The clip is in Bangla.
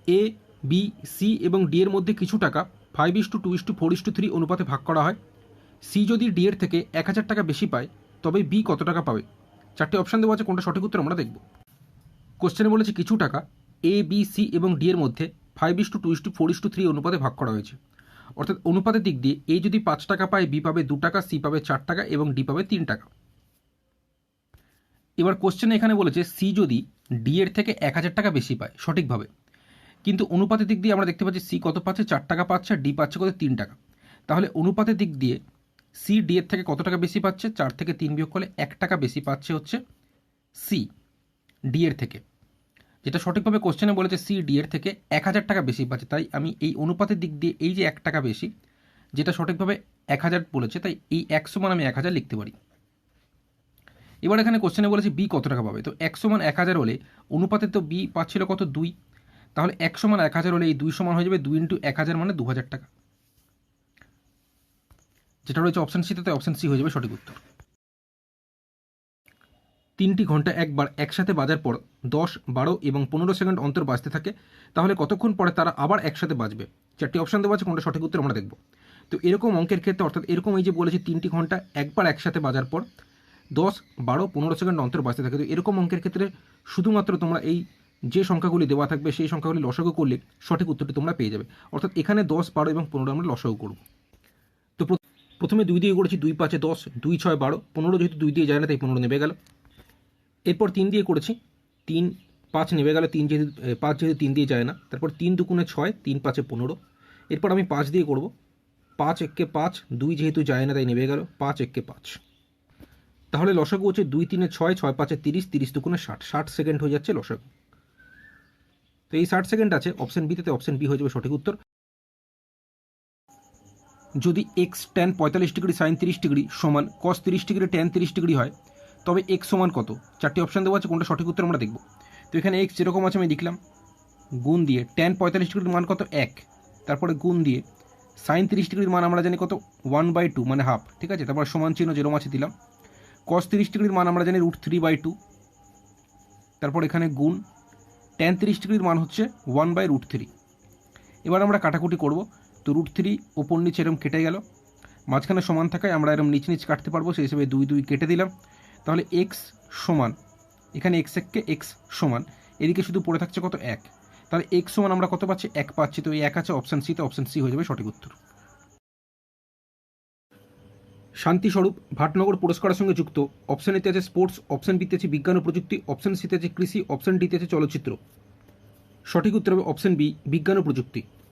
এ, বি, সি এবং ডি এর মধ্যে কিছু টাকা 5:2:4:3 অনুপাতে ভাগ করা হয়। সি যদি ডি এর থেকে 1000 টাকা বেশি পায় তবে বি কত টাকা পাবে? চারটি অপশান দেওয়া আছে, কোনটা সঠিক উত্তর আমরা দেখব। কোশ্চেনে বলেছে কিছু টাকা এ, বি, সি এবং ডি এর মধ্যে 5:2:4:3 অনুপাতে ভাগ করা হয়েছে। অর্থাৎ অনুপাতের দিক দিয়ে এ যদি 5 টাকা পায়, বি পাবে 2 টাকা, সি পাবে 4 টাকা এবং ডি পাবে 3 টাকা। এবার কোশ্চেনে এখানে বলেছে সি যদি ডি এর থেকে 1000 টাকা বেশি পায় সঠিকভাবে, কিন্তু অনুপাতের দিক দিয়ে আমরা দেখতে পাচ্ছি সি কত পাচ্ছে, 4 টাকা পাচ্ছে, আর ডি পাচ্ছে কত, 3 টাকা। তাহলে অনুপাতের দিক দিয়ে সি ডি এর থেকে কত টাকা বেশি পাচ্ছে? 4 থেকে 3 বিয়োগ করলে 1 টাকা বেশি পাচ্ছে হচ্ছে সি ডি এর থেকে। যেটা সঠিকভাবে কোশ্চেনে বলেছে সি ডি এর থেকে 1000 টাকা বেশি পাচ্ছে, তাই আমি এই অনুপাতের দিক দিয়ে এই যে 1 টাকা বেশি, যেটা সঠিকভাবে 1000 বলেছে, তাই এই 1 সমান আমি 1000 লিখতে পারি। এবার এখানে কোশ্চেনে বলেছে বি কত টাকা পাবে, তো 1 সমান 1000 হলে অনুপাতে তো বি পাচ্ছিল কত, 2, তাহলে 1 সমান 1000 হলে এই 2 সমান হয়ে যাবে 2 ইন্টু 1000 মানে 2000 টাকা, যেটা রয়েছে অপশন সিতে, তাই অপশন সি হয়ে যাবে সঠিক উত্তর। 3টি ঘন্টা একবার একসাথে বাজার পর 10, 12 এবং 15 সেকেন্ড অন্তর বাজতে থাকে, তাহলে কতক্ষণ পরে তারা আবার একসাথে বাজবে? চারটি অপশন দেওয়া আছে, কোনটা সঠিক উত্তর আমরা দেখব। তো এরকম অঙ্কের ক্ষেত্রে, অর্থাৎ এরকম এই যে বলেছে 3টি ঘন্টা একবার একসাথে বাজার পর 10, 12, 15 সেকেন্ড অন্তর বাজতে থাকে, তো এরকম অঙ্কের ক্ষেত্রে শুধুমাত্র তোমরা এই যে সংখ্যাগুলি দেওয়া থাকবে সেই সংখ্যাগুলি লসাগু করলে সঠিক উত্তরটি তোমরা পেয়ে যাবে। অর্থাৎ এখানে 10, 12 এবং 15 আমরা লসাগু করব। তো প্রথমে 2 দিয়ে করেছি, 2 5 10, 2 6 12, 15 যেহেতু 2 দিয়ে যায় না তাই 15 নেমে গেল। এরপর 3 দিয়ে করেছি, 3 5 নেমে গেল, 5 যেহেতু 3 দিয়ে যায় না। তারপর 3 দুগুণে 6, 3 5 15। এরপর আমি 5 দিয়ে করব, 5 1 5, 2 যেহেতু যায় না তাই নেমে গেল, 5 1 5। তাহলে লসাগু হচ্ছে 2 3 6, 6 5 30, 30 দুগুণে 60, 60 সেকেন্ড হয়ে যাচ্ছে লসাগু। তো এই 60 সেকেন্ড আছে অপশন বিতে, তো অপশন বি হয়ে যাবে সঠিক উত্তর। যদি x tan 45 degree sine 30 degree সমান কস 30 ডিগ্রি ট্যান 30 ডিগ্রি হয়, তবে এক্স সমান কত? চারটি অপশন দেওয়া আছে, কোনটা সঠিক উত্তর আমরা দেখব। তো এখানে এক্স যেরকম আছে আমি লিখলাম, গুণ দিয়ে ট্যান 45 ডিগ্রির মান কত, 1, তারপরে গুণ দিয়ে সাইন 30 ডিগ্রির মান আমরা জানি কত, 1/2 মানে হাফ, ঠিক আছে। তারপর সমান চিহ্ন যেরকম আছে দিলাম। কস 30 ডিগ্রির মান আমরা জানি √3/2, তারপর এখানে গুণ ট্যান 30 ডিগ্রির মান হচ্ছে 1/√3। এবার আমরা কাটাকুটি করব, তো √3 ওপর নিচে এরকম কেটে গেল, মাঝখানে সমান থাকায় আমরা এরকম নিচ নিচ কাটতে পারবো, সেই হিসেবে 2 2 কেটে দিলাম। তাহলে এক্স সমান, এখানে এক্স এককে এক্স সমান, এদিকে শুধু পড়ে থাকছে কত, 1। তাহলে এক্স সমান আমরা কত পাচ্ছি, 1 পাচ্ছি, তো এই 1 আছে অপশান সি, তো অপশান সি হয়ে যাবে সঠিক উত্তর। শান্তিস্বরূপ ভাটনগর পুরস্কারের সঙ্গে যুক্ত অপশান এতে আছে স্পোর্টস, অপশান বিতে আছে বিজ্ঞান ও প্রযুক্তি, অপশান সিতে আছে কৃষি, অপশান ডিতে আছে চলচ্চিত্র। সঠিক উত্তর হবে অপশান বি, বিজ্ঞান ও প্রযুক্তি।